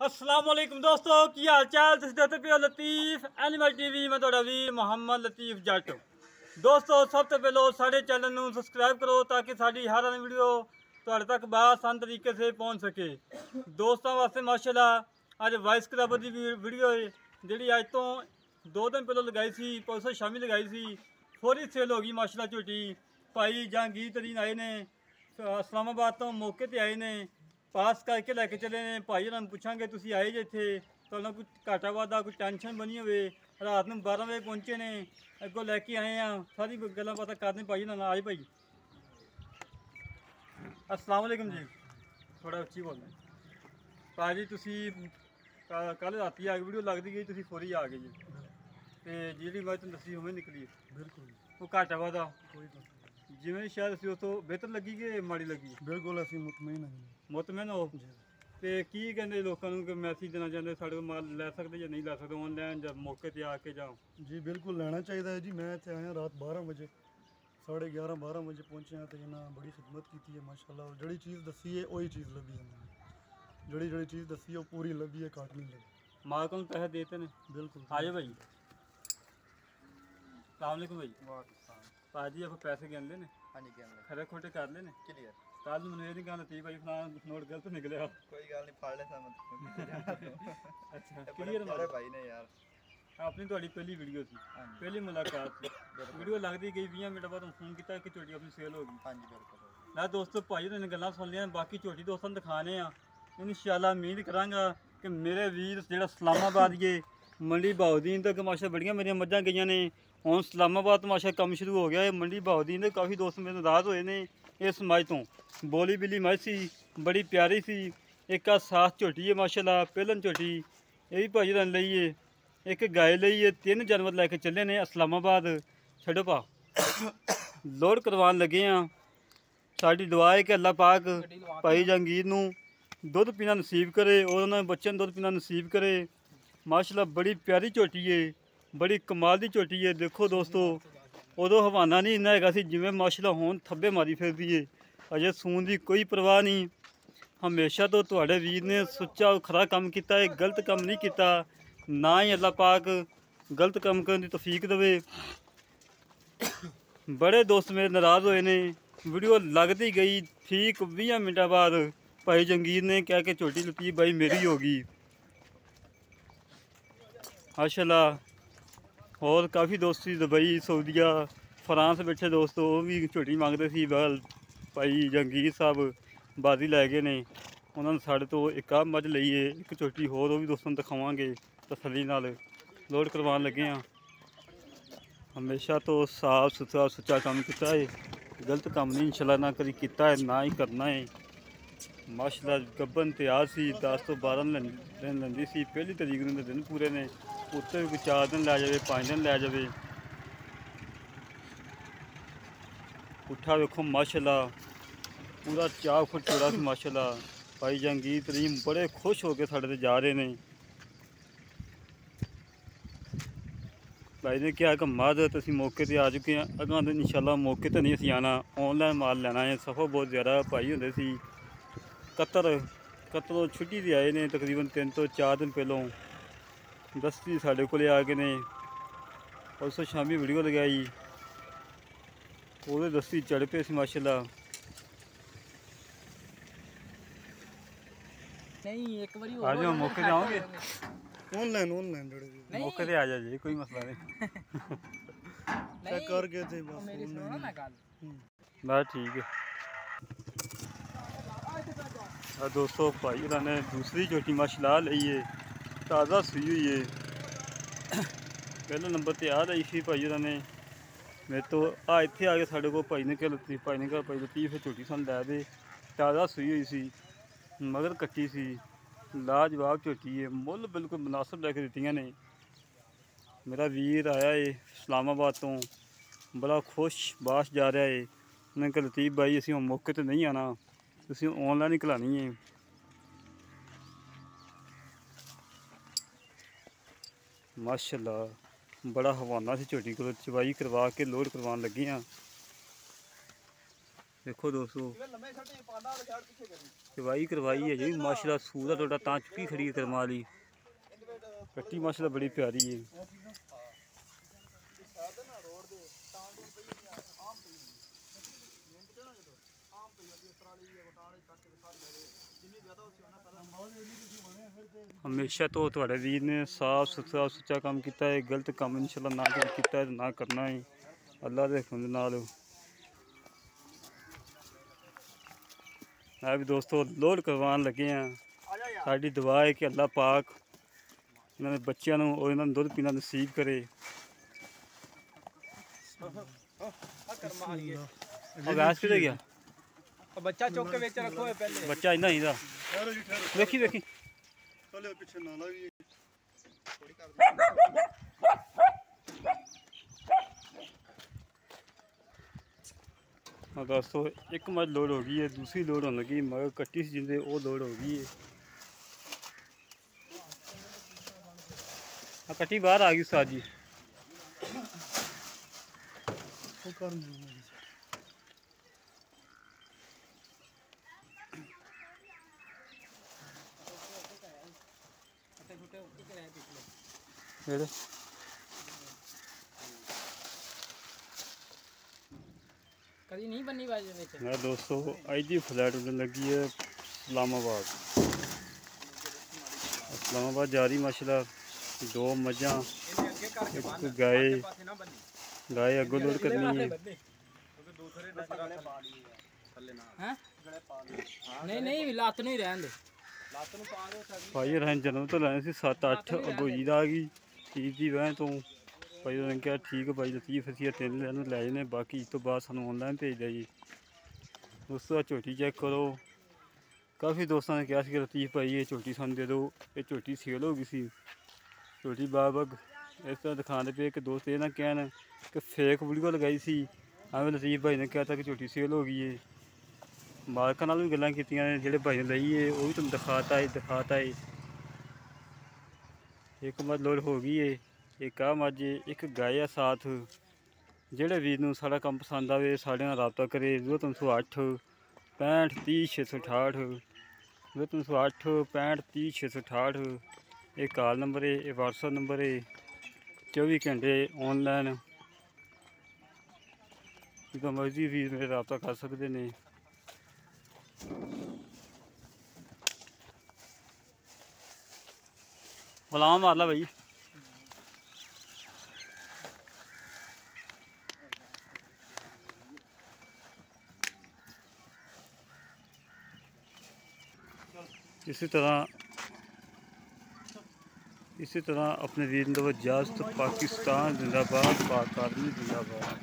अस्सलाम वालेकुम दोस्तों की हाल चाल तुम देखते पे लतीफ एनिमल टीवी मैं थोड़ा वीर मोहम्मद लतीफ जट। दोस्तों सब तो पहले साढ़े चैनल ਨੂੰ सब्सक्राइब करो ताकि साड़ी हर आने वीडियो ਤੁਹਾਡੇ तक आसान तरीके से पहुंच सके। दोस्तों वास्ते माशाल्लाह ਅੱਜ ਵਾਈਸ ਕਲੱਬ ਦੀ ਵੀਡੀਓ ਹੈ ਜਿਹੜੀ ਅੱਜ ਤੋਂ 2 ਦਿਨ ਪਹਿਲਾਂ ਲਗਾਈ ਸੀ, ਪਰਸੋਂ ਸ਼ਾਮੀ ਲਗਾਈ ਸੀ। ਫੌਰੀ ਸੇਲ ਹੋ ਗਈ ਮਾਸ਼ਾਅੱਲਾ ਝੋਟੀ। ਭਾਈ ਜਹਾਂਗੀਰ ਤਰੀਨ ਆਏ ਨੇ ਇਸਲਾਮਾਬਾਦ ਤੋਂ, ਮੌਕੇ ਤੇ ਆਏ ਨੇ, ਪਾਸ ਕਰਕੇ ਲੈ ਕੇ ਚਲੇ ਨੇ। ਭਾਈ ਉਹਨਾਂ ਨੂੰ ਪੁੱਛਾਂਗੇ ਤੁਸੀਂ ਆਏ ਜੇ ਇੱਥੇ ਤੁਹਾਨੂੰ ਕੋਈ ਘਾਟਾ ਵਾਧਾ ਕੋਈ ਟੈਨਸ਼ਨ ਬਣੀ ਹੋਵੇ। ਰਾਤ ਨੂੰ 12 ਵਜੇ ਪਹੁੰਚੇ ਨੇ, ਅੱਗੋਂ ਲੈ ਕੇ ਆਏ ਆ, ਸਾਰੀ ਗੱਲਾਂ ਬਾਤਾਂ ਕਰਦੇ ਭਾਈ ਉਹਨਾਂ ਨਾਲ। ਆਏ ਭਾਈ अस्सलाम वालेकुम जी, थोड़ा ਉੱਚੀ ਬੋਲਣਾ ਭਾਜੀ। ਤੁਸੀਂ ਕੱਲ ਰਾਤੀ ਆ ਕੇ ਵੀਡੀਓ ਲੱਗਦੀ ਗਈ, ਤੁਸੀਂ ਫੌਰੀ ਆ ਗਏ ਜੀ ਤੇ ਜਿਹੜੀ ਮੈਂ ਤੁਹਾਨੂੰ ਦੱਸੀ ਉਵੇਂ ਨਿਕਲੀ। ਬਿਲਕੁਲ ਉਹ ਘਾਟਾ ਵਾਧਾ ਕੋਈ ਗੱਲ ਜਿਵੇਂ ਸ਼ਾਇਦ ਅਸੀਂ ਉਸ ਤੋਂ ਬਿਹਤਰ ਲੱਗੀ ਕਿ ਮਾੜੀ ਲੱਗੀ? ਬਿਲਕੁਲ ਅਸੀਂ ਮੁਤਮਈਨ ਹਾਂ ਮੁਤਮਿਨ ਹੋ ਤੇ ਕੀ ਕਹਿੰਦੇ ਲੋਕਾਂ ਨੂੰ ਕਿ ਮੈਸੇਜ ਦੇਣਾ ਚਾਹੁੰਦੇ ਸਾਡੇ ਕੋਲ ਮਾਲ ਲੈ ਸਕਦੇ ਜਾਂ ਨਹੀਂ ਲੈ ਸਕਦੇ, ਆਨਲਾਈਨ ਜਾਂ ਮੌਕੇ ਤੇ ਆ ਕੇ ਜਾਂ? ਜੀ ਬਿਲਕੁਲ ਲੈਣਾ ਚਾਹੀਦਾ ਹੈ ਜੀ। ਮੈਂ ਇੱਥੇ ਆਇਆ ਰਾਤ 12 ਵਜੇ, 11:30 ਵਜੇ ਪਹੁੰਚਿਆ ਤੇ ਇਹਨਾਂ ਬੜੀ ਖਿਦਮਤ ਕੀਤੀ ਹੈ ਮਾਸ਼ਾਅੱਲਾ। ਜਿਹੜੀ ਚੀਜ਼ ਦੱਸੀ ਹੈ ਉਹੀ ਚੀਜ਼ ਲੱਭੀ ਹੈ ਮੈਨੂੰ, ਜਿਹੜੀ ਚੀਜ਼ ਦੱਸੀ ਹੈ ਉਹ ਪੂਰੀ ਲੱਭੀ ਹੈ, ਘੱਟ ਨਹੀਂ ਲੱਗੀ। ਮਾਲਕ ਨੂੰ ਪੈਸੇ ਦੇਤੇ ਨੇ? ਬਿਲकुल। ਆਜੋ ਭਾਈ। ਸਲਾਮੁਅਲੈकुम ਭਾਈ। ਭਾਜੀ ਆਪਾਂ ਪੈਸੇ ਗਿਣ ਲਏ ਨੇ? ਹਾਂਜੀ ਕਹਿੰਦੇ ਖਰੇ ਖੋਟੇ ਕਰ ਲਏ ਨੇ? ਕਲੀਅਰ। ਕੱਲ ਨੂੰ ਮੈਨੂੰ ਇਹ ਨਹੀਂ ਗੱਲ ਤੀ ਭਾਈ ਫਲਾਣਾ ਨੋਟ ਗਲਤ ਨਿਕਲਿਆ। ਕੋਈ ਗੱਲ ਨਹੀਂ, ਫੜ ਲੈ ਸਮਝ। ਅੱਛਾ ਬੜੇ ਕਲੀਅਰ ਪਿਆਰੇ ਭਾਈ ਨੇ ਯਾਰ। ਆਪਣੀ ਤੁਹਾਡੀ ਪਹਿਲੀ ਵੀਡੀਓ ਸੀ, ਹਾਂਜੀ। ਪਹਿਲੀ ਮੁਲਾਕਾਤ ਸੀ। ਵੀਡੀਓ ਲੱਗਦੀ ਗਈ 20 ਮਿੰਟ ਬਾਅਦ ਫੋਨ ਕੀਤਾ ਕਿ ਝੋਟੀ ਆਪਣੀ ਸੇਲ ਹੋ ਗਈ। ਹਾਂਜੀ ਬਿਲਕੁਲ। ਲੈ ਦੋਸਤੋ ਭਾਈ ਨੇ ਗੱਲਾਂ ਸੁਣ ਲਈਆਂ, ਬਾਕੀ ਝੋਟੀ ਦੋਸਤਾਂ ਨੂੰ ਦਿਖਾਣੇ ਆ ਇਨਸ਼ਾਅੱਲਾ। ਉਮੀਦ ਕਰਾਂਗਾ ਕਿ ਮੇਰੇ ਵੀਰ ਜਿਹੜਾ ਇਸਲਾਮਾਬਾਦ ਗਏ ਮੰਡੀ ਬਹਾਉਦੀਨ ਤੱਕ ਮਾਸ਼ਾ ਬੜੀਆਂ ਮੇਰੀਆਂ ਮੱਝਾਂ ਗਈਆਂ ਨੇ। ਹੁਣ ਇਸਲਾਮਾਬਾਦ ਤੋਂ ਮਾਸ਼ਾ ਕੰਮ ਸ਼ੁਰੂ ਹੋ ਗਿਆ ਹੈ। ਮੰਡੀ ਬਹਾਉਦੀਨ ਦੇ ਕਾਫੀ ਦੋਸਤ ਮੇਰੇ ਨਾਰਾਜ਼ ਹੋਏ ਨੇ ਇਸ ਮੱਝ ਤੋਂ। ਬੋਲੀ ਬਿੱਲੀ ਮੱਝ ਸੀ, ਬੜੀ ਪਿਆਰੀ ਸੀ। ਇੱਕ ਆ ਸਾਥ ਝੋਟੀ ਹੈ ਮਾਸ਼ਾਅੱਲਾ, ਪਹਿਲਨ ਝੋਟੀ। ਇਹ ਵੀ ਭਾਜੀ ਰਨ ਲਈ ਹੈ, ਇੱਕ ਗਾਇ ਲਈ ਹੈ। 3 ਜਾਨਵਰ ਲੈ ਕੇ ਚੱਲੇ ਨੇ ਇਸਲਾਮਾਬਾਦ। ਛੱਡੋ ਭਾ, ਲੋਡ ਕਰਵਾਉਣ ਲੱਗੇ ਆ। ਸਾਡੀ ਦੁਆ ਹੈ ਕਿ ਅੱਲਾਹ ਪਾਕ ਭਾਈ ਜਹਾਂਗੀਰ ਨੂੰ ਦੁੱਧ ਪੀਣਾ ਨਸੀਬ ਕਰੇ ਔਰ ਉਹਨਾਂ ਦੇ ਬੱਚਿਆਂ ਨੂੰ ਦੁੱਧ ਪੀਣਾ ਨਸੀਬ ਕਰੇ। ਮਾਸ਼ਾਅੱਲਾ ਬੜੀ ਪਿਆਰੀ ਝੋਟੀ ਹੈ, ਬੜੀ ਕਮਾਲ ਦੀ ਝੋਟੀ ਹੈ। ਦੇਖੋ ਦੋਸਤੋ, ਉਦੋਂ ਹਵਾਨਾ ਨਹੀਂ ਇੰਨਾ ਹੈਗਾ ਸੀ ਜਿਵੇਂ ਮਾਸ਼ਾਅੱਲਾ ਹੁਣ ਥੱਬੇ ਮਾਰੀ ਫਿਰਦੀ ਹੈ। ਅਜੇ ਸੂਣ ਦੀ ਕੋਈ ਪਰਵਾਹ ਨਹੀਂ। ਹਮੇਸ਼ਾ ਤੋਂ ਤੁਹਾਡੇ ਵੀਰ ਨੇ ਸੁੱਚਾ ਖਰਾ ਕੰਮ ਕੀਤਾ ਹੈ, ਗਲਤ ਕੰਮ ਨਹੀਂ ਕੀਤਾ। ਨਾ ਹੀ ਅੱਲਾਹ ਪਾਕ ਗਲਤ ਕੰਮ ਕਰਨ ਦੀ ਤੌਫੀਕ ਦੇਵੇ। ਬੜੇ ਦੋਸਤ ਮੇਰੇ ਨਾਰਾਜ਼ ਹੋਏ ਨੇ। ਵੀਡੀਓ ਲੱਗਦੀ ਗਈ, ਠੀਕ 20 ਮਿੰਟਾਂ ਬਾਅਦ ਭਾਈ ਜਹਾਂਗੀਰ ਨੇ ਕਿਹਾ ਕਿ ਝੋਟੀ ਲਤੀਫ ਭਾਈ ਮੇਰੀ ਹੋ ਗਈ ਮਾਸ਼ਾਅੱਲਾ। ਹੋਰ ਕਾਫੀ ਦੋਸਤ ਸੀ ਦੁਬਈ, ਸਊਦੀਆ, ਫਰਾਂਸ ਬੈਠੇ ਦੋਸਤ, ਉਹ ਵੀ ਝੋਟੀ ਮੰਗਦੇ ਸੀ। ਬਲ ਭਾਈ ਜਹਾਂਗੀਰ ਸਾਹਿਬ ਬਾਜ਼ੀ ਲੈ ਗਏ ਨੇ। ਉਹਨਾਂ ਨੇ ਸਾਡੇ ਤੋਂ ਇੱਕ ਆਹ ਮੱਝ ਲਈ ਹੈ, ਇੱਕ ਝੋਟੀ ਹੋਰ, ਉਹ ਵੀ ਦੋਸਤਾਂ ਨੂੰ ਦਿਖਾਵਾਂਗੇ ਤਸੱਲੀ ਨਾਲ। ਲੋਡ ਕਰਵਾਉਣ ਲੱਗੇ ਹਾਂ। ਹਮੇਸ਼ਾ ਤੋਂ ਸਾਫ ਸੁਥਰਾ ਸੁੱਚਾ ਕੰਮ ਕੀਤਾ ਹੈ, ਗਲਤ ਕੰਮ ਨਹੀਂ ਇਨਸ਼ਾਅੱਲਾ ਨਾ ਕਦੀ ਕੀਤਾ ਹੈ, ਨਾ ਹੀ ਕਰਨਾ ਹੈ। ਮਾਸ਼ਾਅੱਲਾ ਗੱਬਨ ਤਿਆਰ ਸੀ, 10 ਤੋਂ 12 ਦਿਨ ਲੈਂਦੀ ਸੀ। ਪਹਿਲੀ ਤਰੀਕ ਨੂੰ ਦੇ ਦਿਨ ਪੂਰੇ ਨੇ, ਉੱਤੇ ਵੀ 4 ਦਿਨ ਲੈ ਜਾਵੇ, 5 ਦਿਨ ਲੈ ਜਾਵੇ। ਪੁੱਠਾ ਵੇਖੋ ਮਾਸ਼ਾਅੱਲਾ ਪੂਰਾ 4 ਫੁੱਟ ਚੌੜਾ ਸੀ ਮਾਸ਼ਾਅੱਲਾ। ਭਾਈ ਜਹਾਂਗੀਰ ਤਰੀਮ ਬੜੇ ਖੁਸ਼ ਹੋ ਕੇ ਸਾਡੇ ਤੇ ਜਾ ਰਹੇ ਨੇ। ਭਾਈ ਨੇ ਕਿਹਾ ਕਿ ਮਾਦਤ ਅਸੀਂ ਮੌਕੇ ਤੇ ਆ ਚੁੱਕੇ ਹਾਂ, ਅਗਾਂ ਤੋਂ ਇਨਸ਼ਾਅੱਲਾ ਮੌਕੇ ਤੇ ਨਹੀਂ ਅਸੀਂ ਆਉਣਾ, ਆਨਲਾਈਨ ਮਾਲ ਲੈਣਾ ਹੈ। ਸਫਰ ਬਹੁਤ ਜ਼ਿਆਦਾ ਭਾਈ ਹੁੰਦੇ ਸੀ। ਕਤਰੋਂ ਛੁੱਟੀ 'ਤੇ ਆਏ ਨੇ, ਤਕਰੀਬਨ 3 ਤੋਂ 4 ਦਿਨ ਪਹਿਲੋਂ ਦਸਤੀ ਸਾਡੇ ਕੋਲ ਆ ਗਏ ਨੇ। ਪਰਸੋਂ ਸ਼ਾਮੀ ਵੀਡੀਓ ਲਗਾਈ, ਉਹਦੇ ਦਸਤੀ ਚੜ੍ਹ ਪਏ ਸੀ ਮਾਸ਼ਾਅੱਲਾ। ਨਹੀਂ ਇੱਕ ਵਾਰੀ ਆ ਜਾਓ ਮੌਕੇ ਤੇ ਆਓਗੇ? ਆਨਲਾਈਨ ਜਿਹੜੇ ਮੌਕੇ ਤੇ ਆ ਜਾ ਜੀ, ਕੋਈ ਮਸਲਾ ਨਹੀਂ। ਚੈੱਕ ਕਰਕੇ ਤੇ ਬਸ ਮੇਰੀ ਸੁਣੋ ਨਾ ਗੱਲ। ਬਸ ਠੀਕ ਹੈ। ਆ ਦੋਸਤੋ ਭਾਈ ਇਹਨਾਂ ਨੇ ਦੂਸਰੀ ਝੋਟੀ ਮਾਸ਼ਾਅੱਲਾ ਲਈ ਹੈ, ਤਾਜ਼ਾ ਸੂਈ ਹੋਈ ਹੈ। ਪਹਿਲੇ ਨੰਬਰ ਤੇ ਆ ਲਈ ਸੀ ਭਾਈ ਉਹਨਾਂ ਨੇ ਮੇਰੇ ਤੋਂ। ਆ ਇੱਥੇ ਆ ਕੇ ਸਾਡੇ ਕੋਲ ਭਾਈ ਨੇ ਕਿਹਾ ਲਤੀਫ ਭਾਈ ਨੇ ਕਿਹਾ ਭਾਈ ਲਤੀਫ ਇਹ ਝੋਟੀ ਸਾਨੂੰ ਲੈ ਦੇ। ਤਾਜ਼ਾ ਸੂਈ ਹੋਈ ਸੀ, ਮਗਰ ਕੱਟੀ ਸੀ, ਲਾਜਵਾਬ ਝੋਟੀ ਹੈ। ਮੁੱਲ ਬਿਲਕੁਲ ਮੁਨਾਸਬ ਲੈ ਕੇ ਦਿੱਤੀਆਂ ਨੇ। ਮੇਰਾ ਵੀਰ ਆਇਆ ਏ ਇਸਲਾਮਾਬਾਦ ਤੋਂ, ਬੜਾ ਖੁਸ਼ ਬਾਸ਼ ਜਾ ਰਿਹਾ ਏ। ਉਹਨੇ ਕਿਹਾ ਲਤੀਫ ਭਾਈ ਅਸੀਂ ਹੁਣ ਮੌਕੇ 'ਤੇ ਨਹੀਂ ਆਉਣਾ, ਤੁਸੀਂ ਆਨਲਾਈਨ ਹੀ ਘਲਾਣੀ ਹੈ। ਮਾਸ਼ਾਅੱਲਾ ਬੜਾ ਹਵਾਨਾ ਸੀ ਝੋਟੀ ਕੋਲ। ਚਵਾਈ ਕਰਵਾ ਕੇ ਲੋਡ ਕਰਵਾਉਣ ਲੱਗੇ ਹਾਂ। देखो दोस्तों चवाई करवाई है जी माशाल्लाह सूदा थोड़ा तां चुकी खड़ी है करमा ली कट्टी माशाल्लाह बड़ी प्यारी है। हमेशा तो थोड़े वीर ने साफ सुथरा सुच्चा काम किया है, गलत काम इंशाल्लाह ना किया ना करना है अल्लाह के हुक्म नाल। मैं भी दोस्तों लोड करवान लगे हैं। साड़ी दुआ है कि अल्लाह पाक इन्होंने बच्चों और इन्होंने दुध पीना नसीब करे। गैस किधर गया बच्चा चौक के बेच रखो है पहले बच्चा इन्ना ही था ठहरो जी ठहरो देखी देखी चलो पीछे नाला भी है। हाँ दोस्तों एक मज लोड हो गई है, दूसरी लोड होने लगी मगर कट्टी सी जिंदे वो लोड हो गई है। हाँ कट्टी बाहर आ गई उस्ताद जी। वो कर नहीं मेरे कभी नहीं बनी बाजी बेच मैं दोस्तों आई दी फ्लैट उड़ने लगी है इस्लामाबाद। इस्लामाबाद जा रही माशाल्लाह दो मझां एक गाय अगो लोड करनी है। हैं नहीं नहीं लात नहीं रहन दे भाई रहन जन्म तो लैने सी 7-8 अगो ईद आ गई ईद की वह तो भाई उन्होंने कहा ठीक है भाई लतीफ असी 3 दिन लै जाने बाकी इस तो बाद सानू ऑनलाइन भेज दिया जी। दोस्तों झोटी चेक करो काफ़ी दोस्तों ने कहा कि लतीफ भाई ये झोटी सानू दे दो ये झोटी सेल हो गई सी झोटी बाबग इस तरह दिखाते पे कि दोस्त ये ना कहन कि फेक वीडियो लगाई सी हमें लतीफ भाई ने कहा था कि झोटी सेल हो गई है। मालक नाल भी गल्लां कीतियां ने जेह्ड़े भाई ने लई है वो भी तुम दिखाता है एक मज लोड हो गई है एक आ मज एक गाय है साथ जेह्ड़े वीर नूं साड़ा काम पसंद आवे साढ़े नाल राबता करे 0308 65 30 668 0308 65 30 668 ये कॉल नंबर है ये व्हाट्सएप नंबर है 24 घंटे ऑनलाइन जिदा मर्जी वीर मेरे राबता कर सकते हैं। गुलाम मार ला भाई इसी तरह अपने वीर इजाज़त पाकिस्तान जिंदाबाद पाक आर्मी जिंदाबाद।